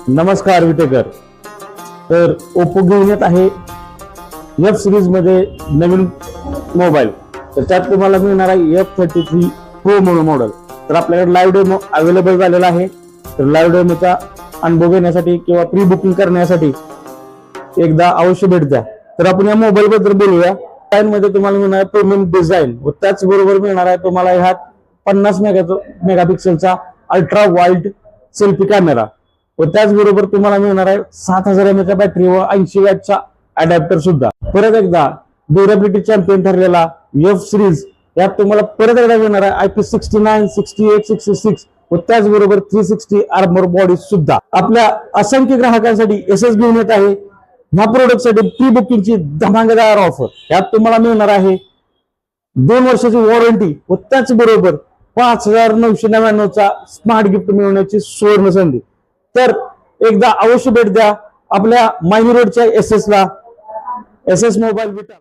नमस्कार विटेकर. तर ओप्पो घेऊन येत आहे एफ सिरीज मध्ये नवीन मोबाईल. तर त्यात तुम्हाला मिळणार आहे F33 प्रो म्हणून मॉडेल. तर आपल्याकडे लाईव्ह डेमो अवेलेबल झालेला आहे. तर लाईव्ह डेमोचा अनुभव घेण्यासाठी किंवा प्री बुकिंग करण्यासाठी एकदा अवश्य भेट द्या. तर आपण या मोबाईल बद्दल बोलूया. मध्ये तुम्हाला मिळणार प्रीमियम डिझाईन व त्याचबरोबर मिळणार आहे तुम्हाला ह्यात 50 मेगापिक्सेलचा अल्ट्रा वाईड सेल्फी कॅमेरा व त्याचबरोबर तुम्हाला मिळणार आहे 7000 mAh बॅटरी व 80 वॅटचा अडॅप्टर सुद्धा. परत एकदा ड्युरेबिलिटी चॅम्पियन ठरलेला एफ सिरीज यात तुम्हाला परत एकदा मिळणार आहे IP69, 68, 66 व त्याचबरोबर 360 आर्मर बॉडी सुद्धा. आपल्या असंख्य ग्राहकांसाठी एसएस घेऊन येत आहे ह्या प्रोडक्ट साठी प्री बुकिंगची धमाकेदार ऑफर. यात तुम्हाला मिळणार आहे 2 वर्षाची वॉरंटी व त्याचबरोबर 5999चा स्मार्ट गिफ्ट मिळवण्याची सुवर्ण संधी. तर एकदा अवश्य भेट द्या आपल्या मायनी रोडच्या एसएस ला. एसएस मोबाईल विटा.